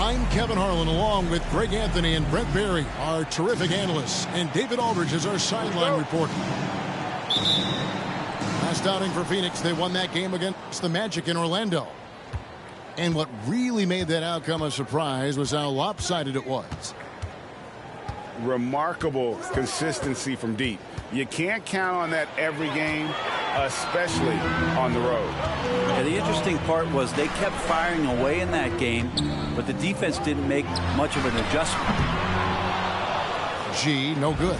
I'm Kevin Harlan, along with Greg Anthony and Brent Barry, our terrific analysts, and David Aldridge is our sideline reporter. Last outing for Phoenix, they won that game against the Magic in Orlando. And what really made that outcome a surprise was how lopsided it was. Remarkable consistency from deep. You can't count on that every game, especially on the road. Yeah, the interesting part was they kept firing away in that game, but the defense didn't make much of an adjustment. G, no good.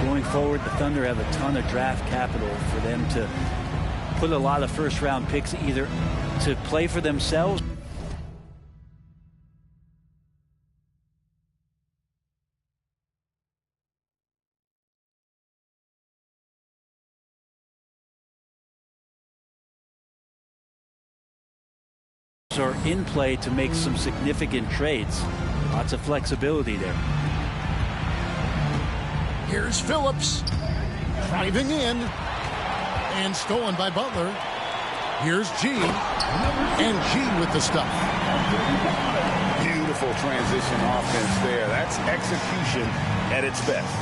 Going forward, the Thunder have a ton of draft capital for them to put a lot of first-round picks either to play for themselves or in play to make some significant trades. Lots of flexibility there. Here's Phillips driving in and stolen by Butler. Here's G, and G with the stuff. Beautiful transition offense there. That's execution at its best.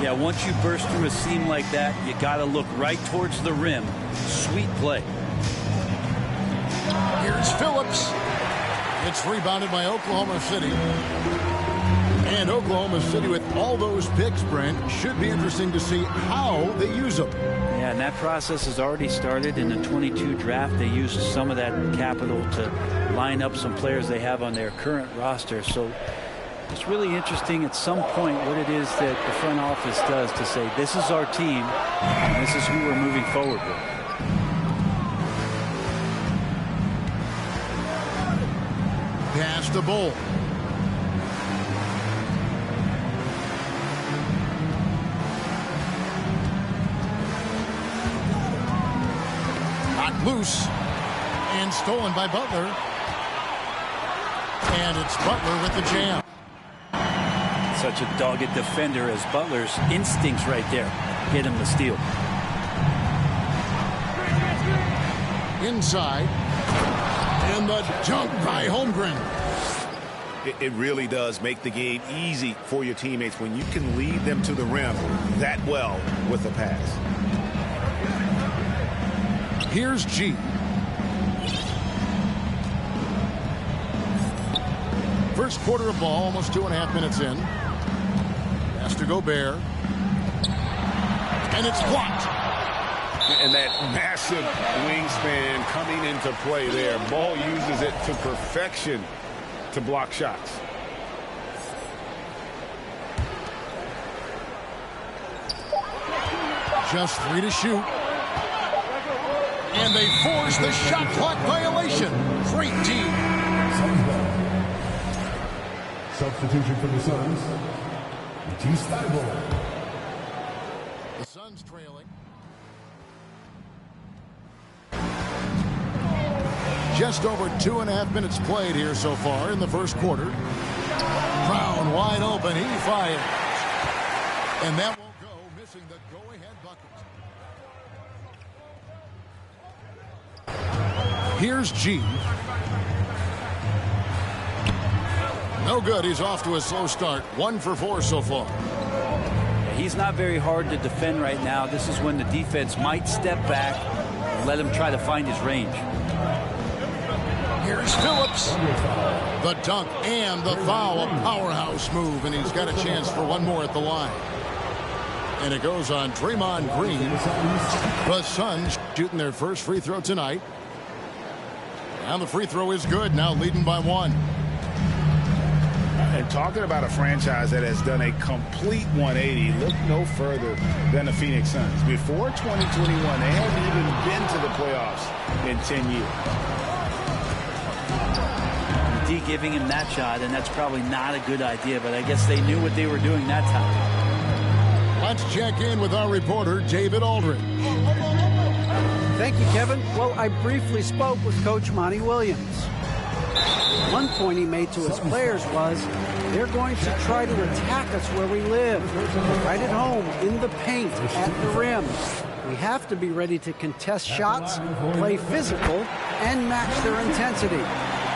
Yeah, once you burst through a seam like that, you got to look right towards the rim. Sweet play. Here's Phillips. It's rebounded by Oklahoma City. And Oklahoma City, with all those picks, Brent, should be interesting to see how they use them. Yeah, and that process has already started in the 22 draft. They used some of that capital to line up some players they have on their current roster. So it's really interesting at some point what it is that the front office does to say, this is our team, and this is who we're moving forward with. Pass to Bull. Knocked loose and stolen by Butler. And it's Butler with the jam. Such a dogged defender as Butler's instincts right there get him the steal. Inside. And the dunk by Holmgren. It really does make the game easy for your teammates when you can lead them to the rim that well with a pass. Here's G. First quarter of ball, almost 2.5 minutes in. Pass to Gobert. And it's blocked. And that massive wingspan coming into play there. Ball uses it to perfection to block shots. Just 3 to shoot. And they force the shot clock violation. Great team. Substitution for the Suns. Matisse Thybulle. The Suns trailing. Just over 2.5 minutes played here so far in the first quarter. Brown wide open. He fires. And that won't go, missing the go-ahead bucket. Here's G. No good. He's off to a slow start. 1 for 4 so far. He's not very hard to defend right now. This is when the defense might step back and let him try to find his range. Here's Phillips. The dunk and the foul. A powerhouse move, and he's got a chance for one more at the line. And it goes on Draymond Green. The Suns shooting their first free throw tonight. And the free throw is good, now leading by 1. And talking about a franchise that has done a complete 180, look no further than the Phoenix Suns. Before 2021, they hadn't even been to the playoffs in 10 years. D giving him that shot, and that's probably not a good idea, but I guess they knew what they were doing that time. Let's check in with our reporter, David Aldridge. Thank you, Kevin. Well, I briefly spoke with Coach Monty Williams. One point he made to his players was, they're going to try to attack us where we live, right at home, in the paint, at the rim. We have to be ready to contest shots, play physical, and match their intensity.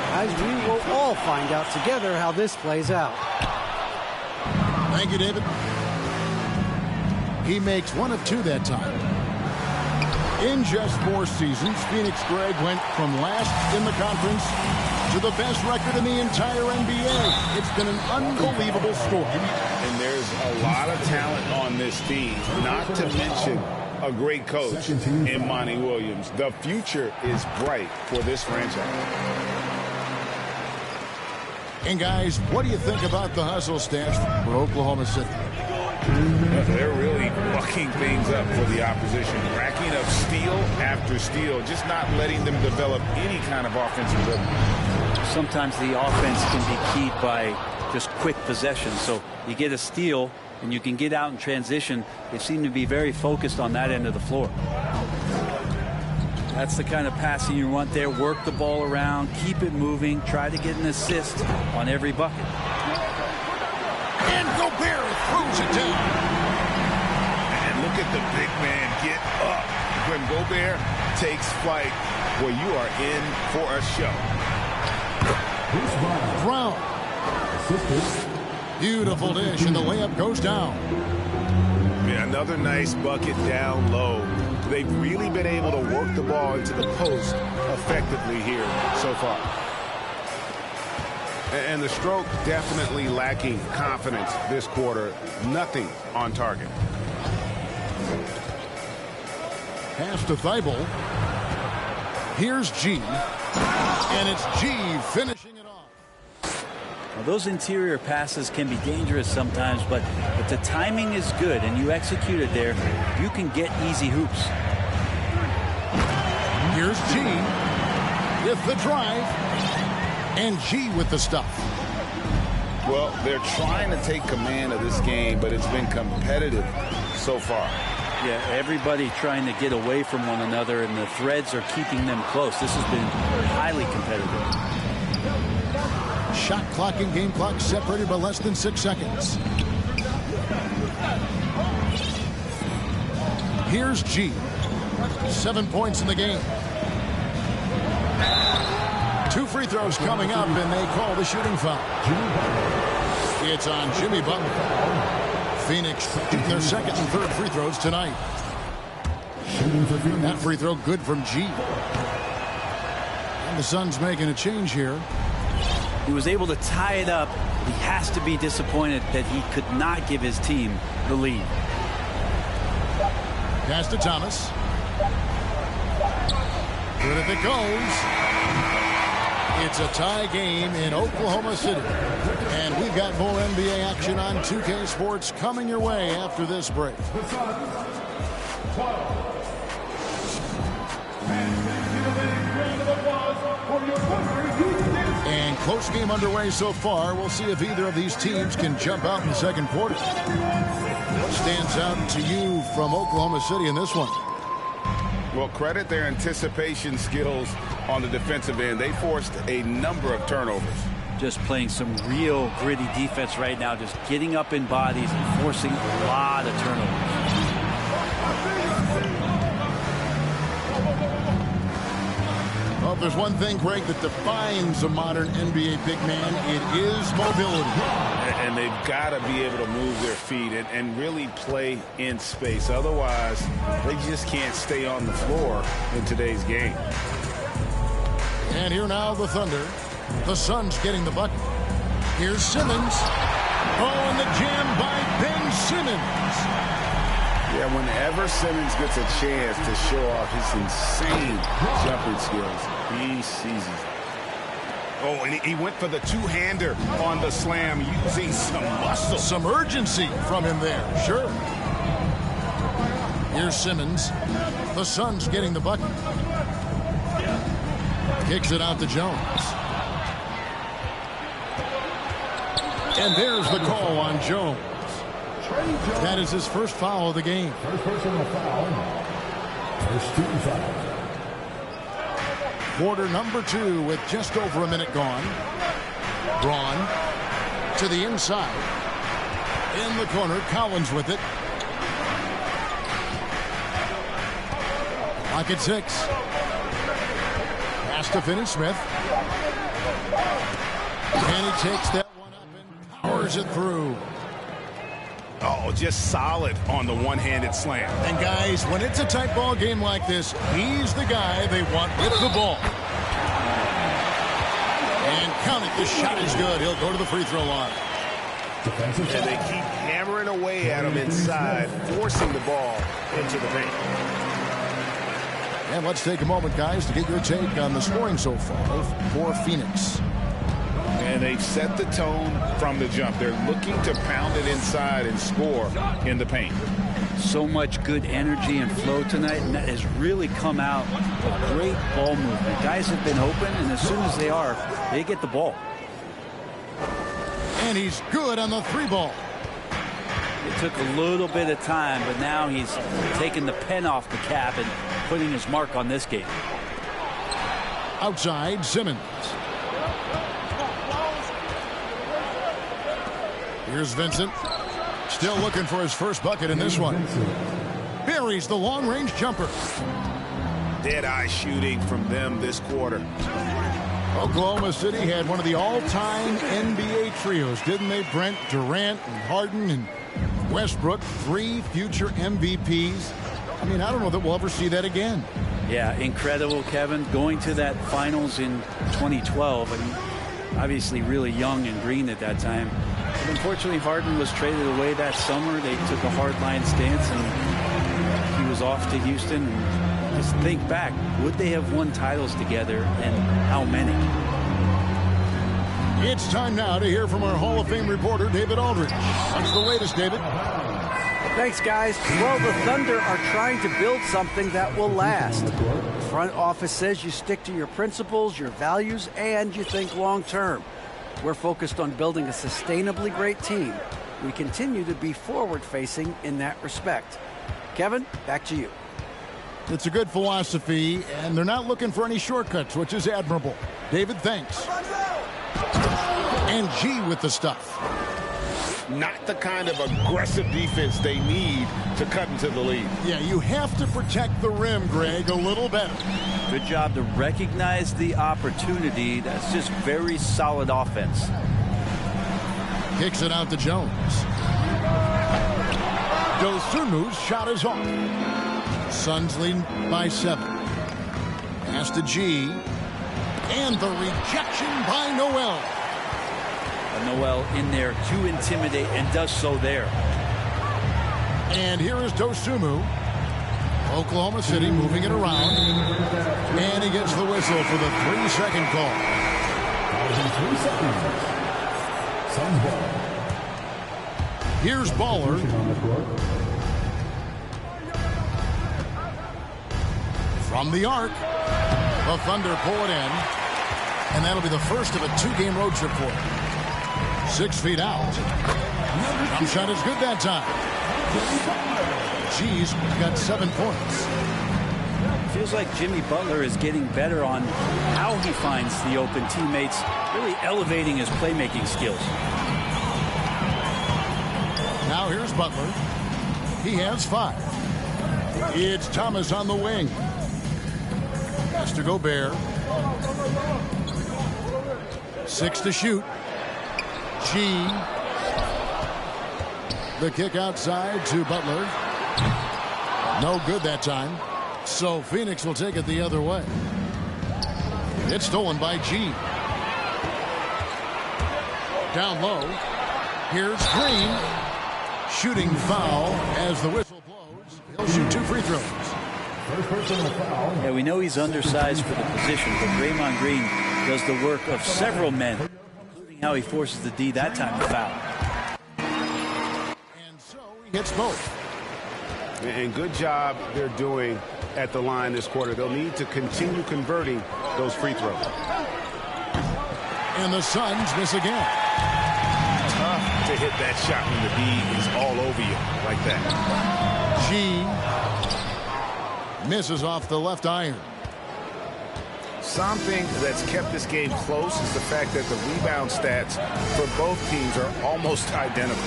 Guys, we will all find out together how this plays out. Thank you, David. He makes one of two that time. In just 4 seasons, Phoenix Greg went from last in the conference to the best record in the entire NBA. It's been an unbelievable story. And there's a lot of talent on this team, not to mention a great coach in Monty Williams. The future is bright for this franchise. And guys, what do you think about the hustle stats for Oklahoma City? They're really bucking things up for the opposition, racking up steal after steal, just not letting them develop any kind of offensive rhythm. Sometimes the offense can be keyed by just quick possession. So you get a steal and you can get out in transition. They seem to be very focused on that end of the floor. That's the kind of passing you want there. Work the ball around, keep it moving, try to get an assist on every bucket. And Gobert throws it down. And look at the big man get up. When Gobert takes flight, well, you are in for a show. Brown. Beautiful dish, and the layup goes down. Yeah, another nice bucket down low. They've really been able to work the ball into the post effectively here so far. And the stroke definitely lacking confidence this quarter. Nothing on target. Pass to Thibault. Here's G. And it's G finishing it off. Well, those interior passes can be dangerous sometimes, but if the timing is good and you execute it there, you can get easy hoops. Here's G with the drive. And G with the stuff. Well, they're trying to take command of this game, but it's been competitive so far. Yeah, everybody trying to get away from one another, and the threads are keeping them close. This has been highly competitive. Shot clock and game clock separated by less than 6 seconds. Here's G. 7 points in the game. 2 free throws coming up, and they call the shooting foul. It's on Jimmy Butler. Phoenix shooting their second and third free throws tonight. That free throw good from G. And the Suns making a change here. He was able to tie it up. He has to be disappointed that he could not give his team the lead. Pass to Thomas. Good if it goes. It's a tie game in Oklahoma City. And we've got more NBA action on 2K Sports coming your way after this break. And close game underway so far. We'll see if either of these teams can jump out in the second quarter. What stands out to you from Oklahoma City in this one? Well, credit their anticipation skills on the defensive end. They forced a number of turnovers. Just playing some real gritty defense right now, just getting up in bodies and forcing a lot of turnovers. Well, if there's one thing, Greg, that defines a modern NBA big man, it is mobility. And they've got to be able to move their feet and really play in space. Otherwise, they just can't stay on the floor in today's game. And here now the Thunder. The Suns getting the bucket. Here's Simmons. Oh, and the jam by Ben Simmons. Yeah, whenever Simmons gets a chance to show off his insane jumping skills, he seizes it. Oh, and he went for the two-hander on the slam, using some muscle. Some urgency from him there, sure. Here's Simmons. The Suns getting the bucket. Kicks it out to Jones. And there's the call on Jones. That is his first foul of the game. First personal foul. First team foul. Quarter number 2 with just over a minute gone. Braun to the inside. In the corner, Collins with it. Clock at 6. Pass to Finney-Smith. And he takes that one up and powers it through. Oh, just solid on the one-handed slam. And guys, when it's a tight ball game like this, he's the guy they want with the ball. And count it, the shot is good. He'll go to the free throw line. And they keep hammering away at him inside, forcing the ball into the paint. And let's take a moment, guys, to get your take on the scoring so far for Phoenix. And they've set the tone from the jump. They're looking to pound it inside and score in the paint. So much good energy and flow tonight, and that has really come out of great ball movement. Guys have been open, and as soon as they are, they get the ball. And he's good on the three ball. It took a little bit of time, but now he's taking the pen off the cap and putting his mark on this game. Outside, Simmons. Here's Vincent. Still looking for his first bucket in this one. Buries the long-range jumper. Dead-eye shooting from them this quarter. Oklahoma City had one of the all-time NBA trios, didn't they, Brent? Durant and Harden and Westbrook, 3 future MVPs. I mean, I don't know that we'll ever see that again. Yeah, incredible, Kevin. Going to that finals in 2012, and obviously really young and green at that time. But unfortunately, Harden was traded away that summer. They took a hardline stance, and he was off to Houston. And just think back, would they have won titles together, and how many? It's time now to hear from our Hall of Fame reporter, David Aldridge. What's the latest, David? Thanks, guys. Well, the Thunder are trying to build something that will last. The front office says you stick to your principles, your values, and you think long term. We're focused on building a sustainably great team. We continue to be forward-facing in that respect. Kevin, back to you. It's a good philosophy, and they're not looking for any shortcuts, which is admirable. David, thanks. And G with the stuff. Not the kind of aggressive defense they need to cut into the lead. Yeah, you have to protect the rim, Greg, a little better. Good job to recognize the opportunity. That's just very solid offense. Kicks it out to Jones. Dosunmu's shot is off. Suns lead by 7. Pass to G. And the rejection by Noel. Noel in there to intimidate, and does so there. And here is Dosunmu. Oklahoma City moving it around. And he gets the whistle for the 3-second call. 3 seconds. Suns ball. Here's Baller. From the arc. The Thunder pull it in. And that'll be the first of a 2-game road trip for him. 6 feet out. Jump shot is good that time. G's got 7 points. Feels like Jimmy Butler is getting better on how he finds the open teammates, really elevating his playmaking skills. Now here's Butler. He has 5. It's Thomas on the wing. Has to Gobert. 6 to shoot. G. The kick outside to Butler. No good that time. So Phoenix will take it the other way. It's stolen by G. Down low. Here's Green. Shooting foul as the whistle blows. He'll shoot 2 free throws. First personal foul. Yeah, we know he's undersized for the position, but Draymond Green does the work of several men, including how he forces the D that time to foul. And so he hits both. And good job they're doing at the line this quarter. They'll need to continue converting those free throws. And the Suns miss again. Tough to hit that shot when the D is all over you like that. G misses off the left iron. Something that's kept this game close is the fact that the rebound stats for both teams are almost identical.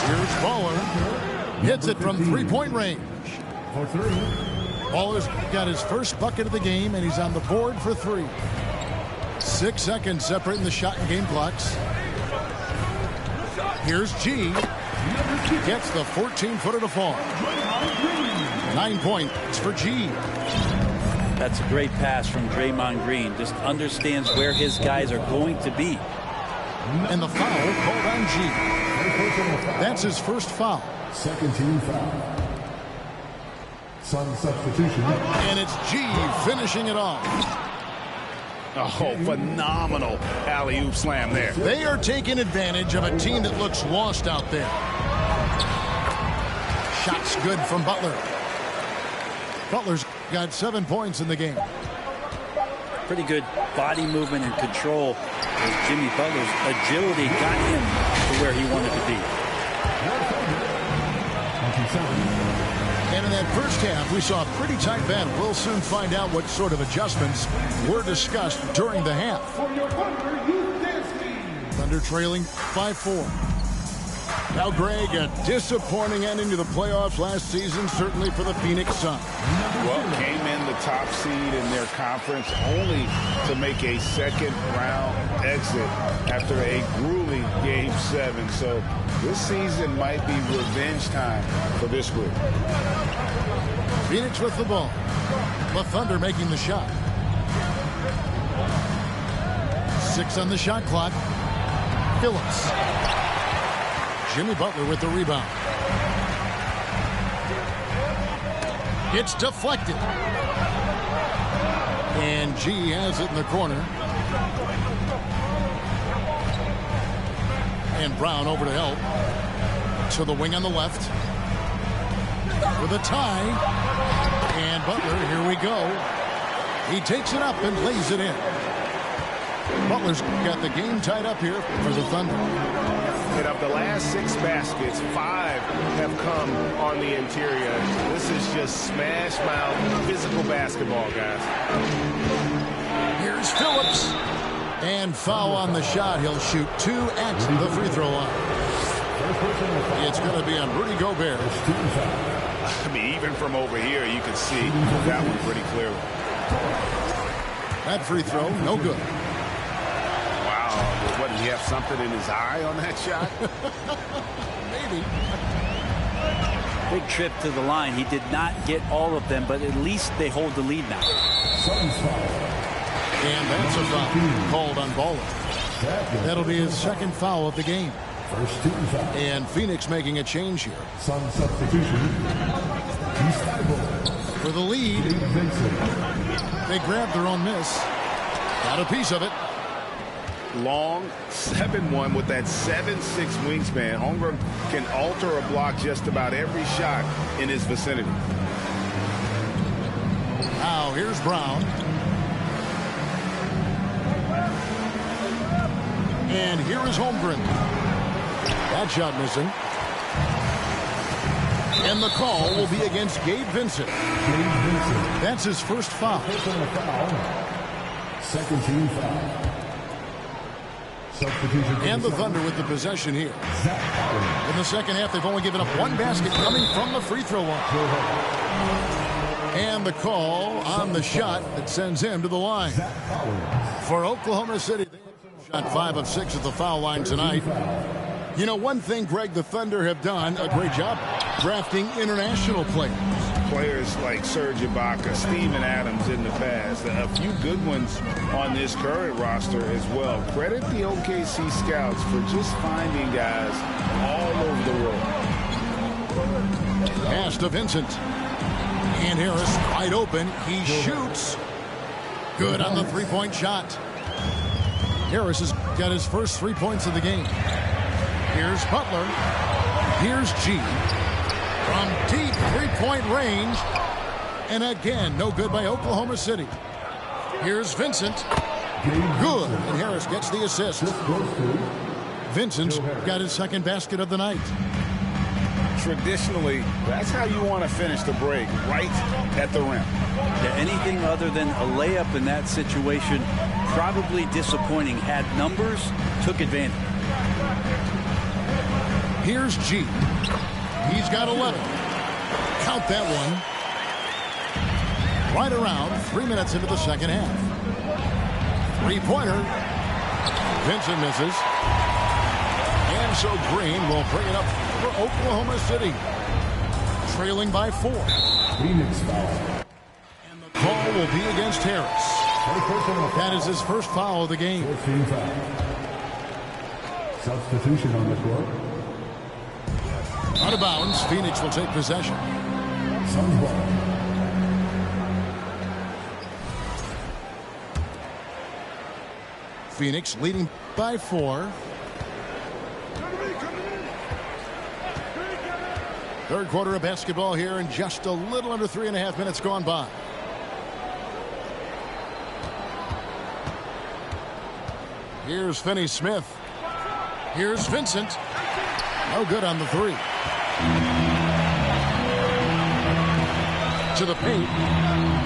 Here's Baller. Hits it from 3-point range. For 3. Baller's got his first bucket of the game, and he's on the board for 3. 6 seconds separating the shot and game clocks. Here's G. Gets the 14-footer to fall. 9 points for G. That's a great pass from Draymond Green. Just understands where his guys are going to be. And the foul called on G. That's his first foul. Second team foul. Sun substitution. And it's G finishing it off. Oh, phenomenal alley-oop slam there. They are taking advantage of a team that looks lost out there. Shots good from Butler. Butler's got 7 points in the game. Pretty good body movement and control as Jimmy Butler's agility got him to where he wanted to be. And in that first half, we saw a pretty tight battle. We'll soon find out what sort of adjustments were discussed during the half. Thunder trailing 5-4. Now, Greg, a disappointing ending to the playoffs last season, certainly for the Phoenix Suns. Well, came in the top seed in their conference only to make a second-round exit after a grueling Game 7. So this season might be revenge time for this group. Phoenix with the ball. The Thunder making the shot. 6 on the shot clock. Phillips. Jimmy Butler with the rebound. It's deflected. And G has it in the corner. And Brown over to help. To the wing on the left. With a tie. And Butler, here we go. He takes it up and lays it in. Butler's got the game tied up here for the Thunder. And of the last 6 baskets, 5 have come on the interior. This is just smash mouth physical basketball, guys. Here's Phillips. And foul on the shot. He'll shoot 2 at the free throw line. It's going to be on Rudy Gobert. I mean, even from over here, you can see that one pretty clearly. That free throw, no good. What, did he have something in his eye on that shot? Maybe. Big trip to the line. He did not get all of them, but at least they hold the lead now. And that's a foul called on Baller. That'll be his second foul of the game. First team foul. And Phoenix making a change here. Sun substitution. For the lead. They grabbed their own miss. Got a piece of it. Long 7-1 with that 7'6" wingspan. Holmgren can alter a block just about every shot in his vicinity. Now here's Brown. And here is Holmgren. That shot missing. And the call will be against Gabe Vincent. That's his first foul. Second team foul. And the Thunder with the possession here. In the second half, they've only given up 1 basket coming from the free throw line. And the call on the shot that sends him to the line. For Oklahoma City, they shot 5 of 6 at the foul line tonight. You know, one thing, Greg, the Thunder have done a great job drafting international players. Players like Serge Ibaka, Steven Adams in the past, a few good ones on this current roster as well. Credit the OKC scouts for just finding guys all over the world. Pass to Vincent. And Harris wide open. He shoots. Good on the three-point shot. Harris has got his first 3 points of the game. Here's Butler. Here's G. From deep three-point range. And again, no good by Oklahoma City. Here's Vincent. Good. And Harris gets the assist. Vincent's got his second basket of the night. Traditionally, that's how you want to finish the break, right at the rim. Yeah, anything other than a layup in that situation, probably disappointing. Had numbers, took advantage. Here's G. He's got 11. Count that one. Right around 3 minutes into the second half. Three-pointer. Vincent misses. And so Green will bring it up for Oklahoma City. Trailing by 4. Phoenix foul. And the call will be against Harris. That is his first foul of the game. 14 foul. Substitution on the court. Out of bounds, Phoenix will take possession. Suns ball. Phoenix leading by 4. Third quarter of basketball here, and just a little under 3.5 minutes gone by. Here's Finney-Smith. Here's Vincent. No good on the 3. To the paint.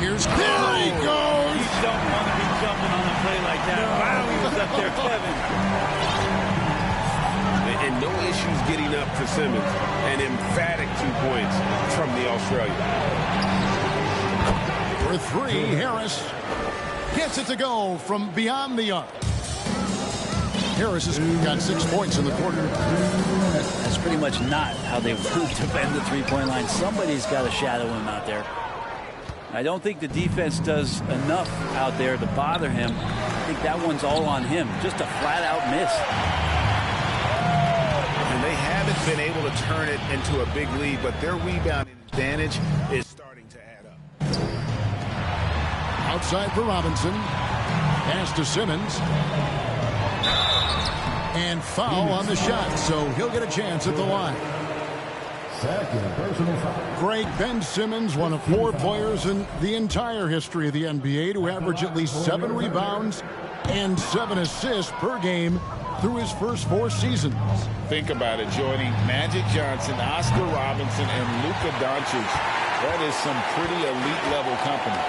There he goes. You don't want to be jumping on a play like that. Wow, he was up there, Kevin. And no issues getting up for Simmons. An emphatic 2 points from the Australian. For 3, Harris gets it to go from beyond the arc. Harris has got 6 points in the quarter. That's pretty much not how they want to bend the three-point line. Somebody's got to shadow him out there. I don't think the defense does enough out there to bother him. I think that one's all on him. Just a flat-out miss. And they haven't been able to turn it into a big lead, but their rebounding advantage is starting to add up. Outside for Robinson. Pass to Simmons. And foul on the shot, so he'll get a chance at the line. Second personal foul. Greg Ben Simmons, one of 4 players in the entire history of the NBA to average at least 7 rebounds and 7 assists per game through his first 4 seasons. Think about it, Jordy. Magic Johnson, Oscar Robinson, and Luka Doncic. That is some pretty elite level company.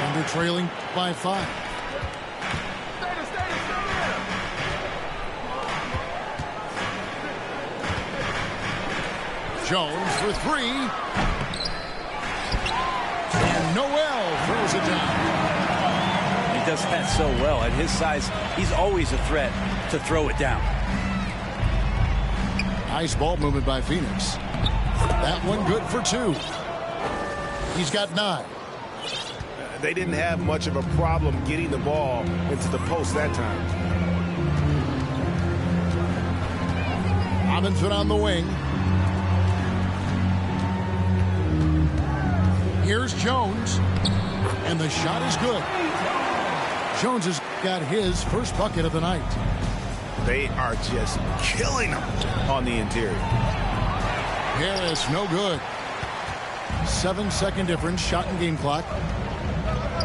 And they're trailing by 5. Jones for 3. And Noel throws it down. He does that so well. At his size, he's always a threat to throw it down. Nice ball movement by Phoenix. That one good for 2. He's got 9. They didn't have much of a problem getting the ball into the post that time. Robinson on the wing. Here's Jones, and the shot is good. Jones has got his first bucket of the night. They are just killing them on the interior. Harris, no good. 7-second difference, shot and game clock.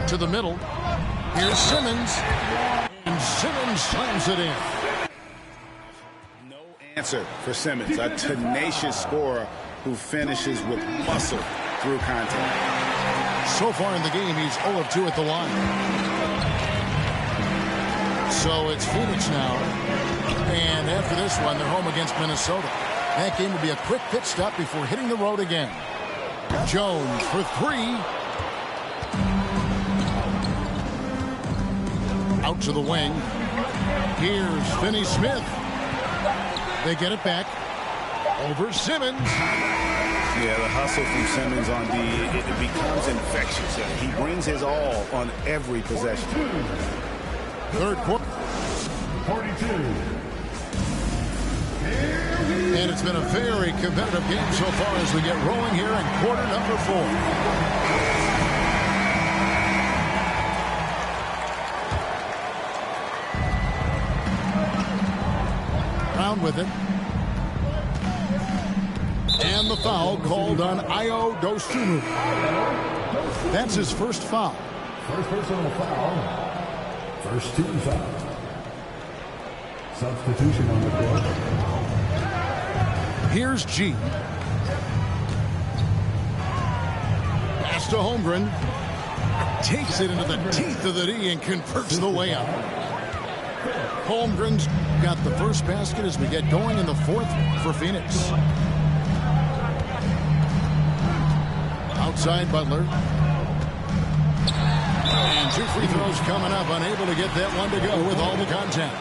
To the middle. Here's Simmons, and Simmons slams it in. No answer for Simmons, a tenacious scorer who finishes with muscle through contact. So far in the game, he's 0 of 2 at the line. So it's Phoenix now. And after this one, they're home against Minnesota. That game will be a quick pit stop before hitting the road again. Jones for 3. Out to the wing. Here's Finney-Smith. They get it back. Over Simmons. Yeah, the hustle from Simmons on D, it becomes infectious. He brings his all on every possession. Third quarter. 42. And it's been a very competitive game so far as we get rolling here in quarter number 4. Brown with it. And the foul called on Ayo Dosunmu. That's his first foul. First personal foul. First team foul. Substitution on the court. Here's G. Pass to Holmgren. Takes it into the teeth of the D and converts the layup. Holmgren's got the first basket as we get going in the 4th for Phoenix. Outside Butler. And 2 free throws coming up. Unable to get that one to go with all the contact.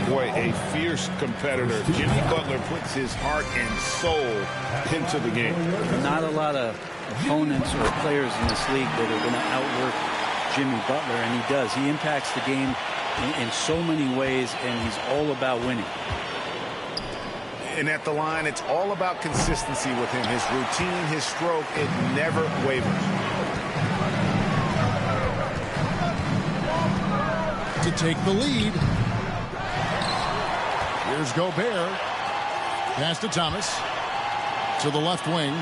Boy, a fierce competitor. Jimmy Butler puts his heart and soul into the game. Not a lot of opponents or players in this league that are going to outwork Jimmy Butler, and he does. He impacts the game in so many ways, and he's all about winning. And at the line, it's all about consistency with him. His routine, his stroke, it never wavers. To take the lead. Here's Gobert. Pass to Thomas. To the left wing.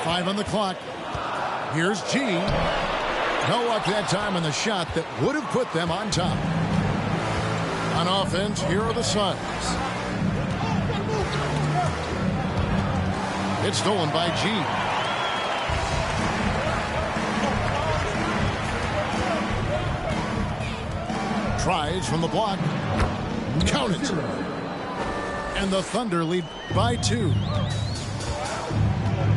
5 on the clock. Here's G. No luck that time on the shot that would have put them on top. On offense, here are the Suns. It's stolen by G. Tries from the block. Count it. And the Thunder lead by 2.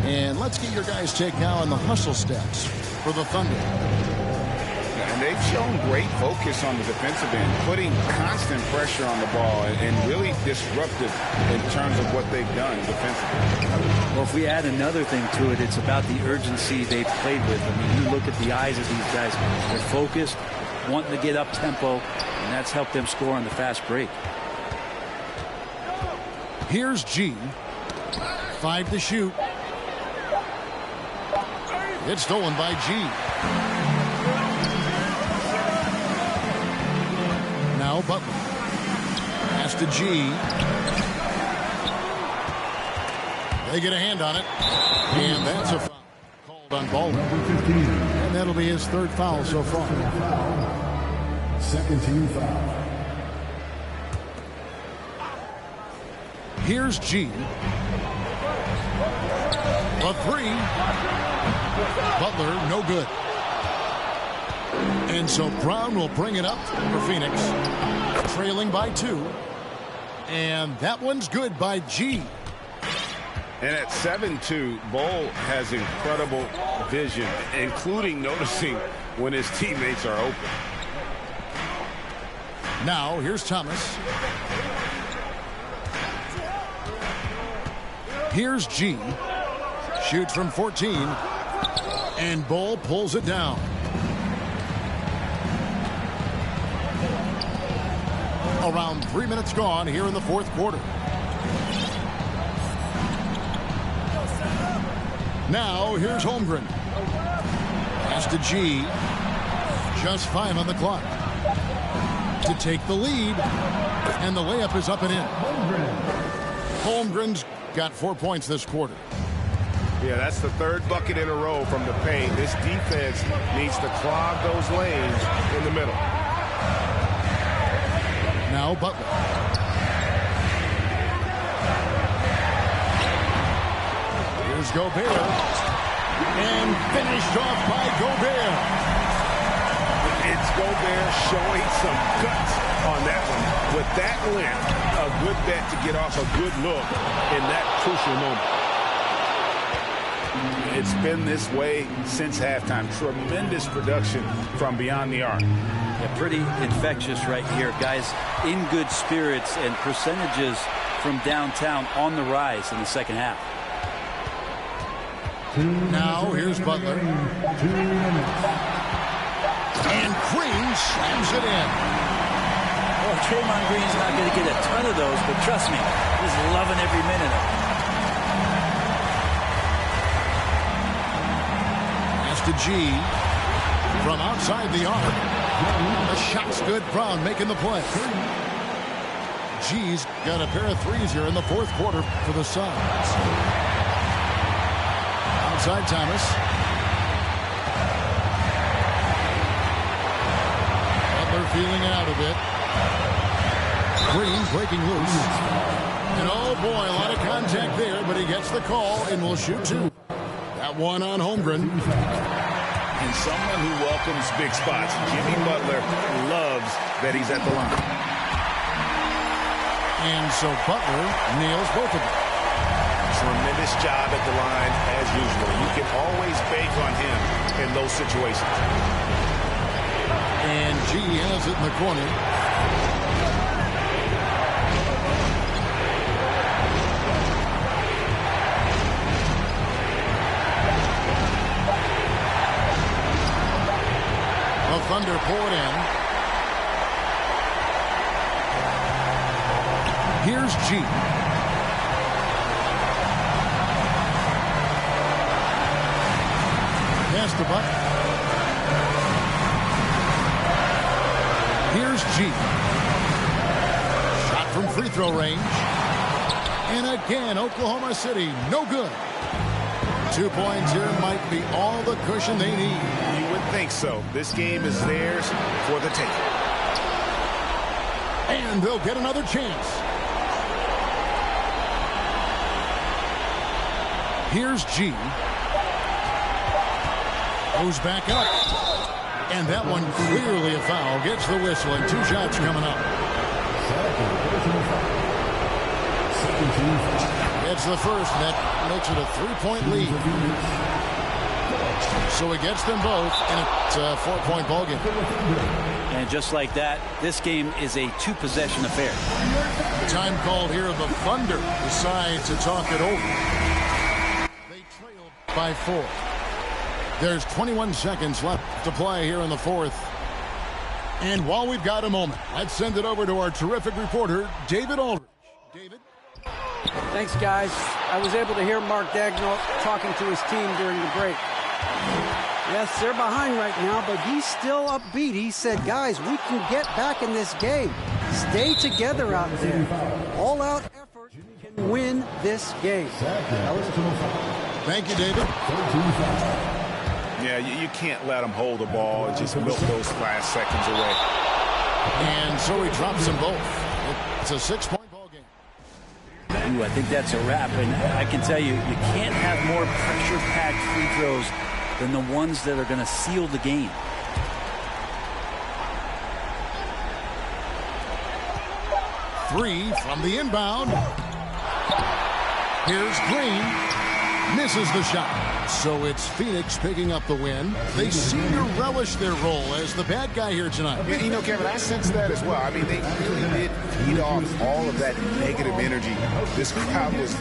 And let's get your guys' take now on the hustle stats for the Thunder. And they've shown great focus on the defensive end, putting constant pressure on the ball and really disruptive in terms of what they've done defensively. Well, if we add another thing to it, it's about the urgency they've played with. I mean, you look at the eyes of these guys. They're focused, wanting to get up tempo, and that's helped them score on the fast break. Here's G. 5 to shoot. It's stolen by G. Now Butler. Pass to G. They get a hand on it. And that's a foul called on Baldwin. And that'll be his 3rd foul so far. Second team foul. Here's G. A 3. Butler, no good. And so Brown will bring it up for Phoenix. Trailing by 2. And that one's good by G. And at 7-2, Bol has incredible vision, including noticing when his teammates are open. Now, here's Thomas. Here's G. Shoots from 14. And Bol pulls it down. Around 3 minutes gone here in the 4th quarter. Now, here's Holmgren. Pass to G. Just 5 on the clock. To take the lead. And the layup is up and in. Holmgren's got 4 points this quarter. Yeah, that's the 3rd bucket in a row from the paint. This defense needs to clog those lanes in the middle. Now Butler. Here's Gobert. And finished off by Gobert. It's Gobert showing some guts on that one. With that length, a good bet to get off a good look in that crucial moment. It's been this way since halftime. Tremendous production from beyond the arc. Yeah, pretty infectious right here. Guys in good spirits and percentages from downtown on the rise in the second half. Now here's Butler. 2 minutes. And Green slams it in. Well, Draymond Green's not going to get a ton of those, but trust me, he's loving every minute of it. To G from outside the arc. The shot's good. Brown making the play. G's got a pair of threes here in the 4th quarter for the Suns. Outside Thomas. Butler feeling it out a bit. Green breaking loose. And oh boy, a lot of contact there, but he gets the call and will shoot 2. That one on Holmgren. And someone who welcomes big spots. Jimmy Butler loves that he's at the line. And so Butler nails both of them. Tremendous job at the line as usual. You can always bank on him in those situations. And G has it in the corner. The Thunder pull it in. Here's G. Pass the buck. Here's G. Shot from free throw range. And again, Oklahoma City, no good. 2 points here might be all the cushion they need. You would think so. This game is theirs for the taking. And they'll get another chance. Here's G. Goes back up. And that one clearly a foul. Gets the whistle and 2 shots coming up. It's the first. That makes it a 3-point lead. So he gets them both, and it's a 4-point ball game. And just like that, this game is a 2-possession affair. Time called here. The Thunder decide to talk it over. They trail by 4. There's 21 seconds left to play here in the fourth. And while we've got a moment, let's send it over to our terrific reporter, David Aldridge. David? Thanks, guys. I was able to hear Mark Daigneault talking to his team during the break. Yes, they're behind right now, but he's still upbeat. He said, guys, we can get back in this game. Stay together out there. All-out effort can win this game. Thank you, David. Yeah, you can't let them hold the ball and just milk those last seconds away. And so he drops them both. It's a 6-point ball game. Ooh, I think that's a wrap. And I can tell you, you can't have more pressure-packed free throws than the ones that are going to seal the game. Three from the inbound. Here's Green. Misses the shot. So it's Phoenix picking up the win. They seem to relish their role as the bad guy here tonight. Yeah, you know, Kevin, I sense that as well. I mean, they really did feed off all of that negative energy. This crowd was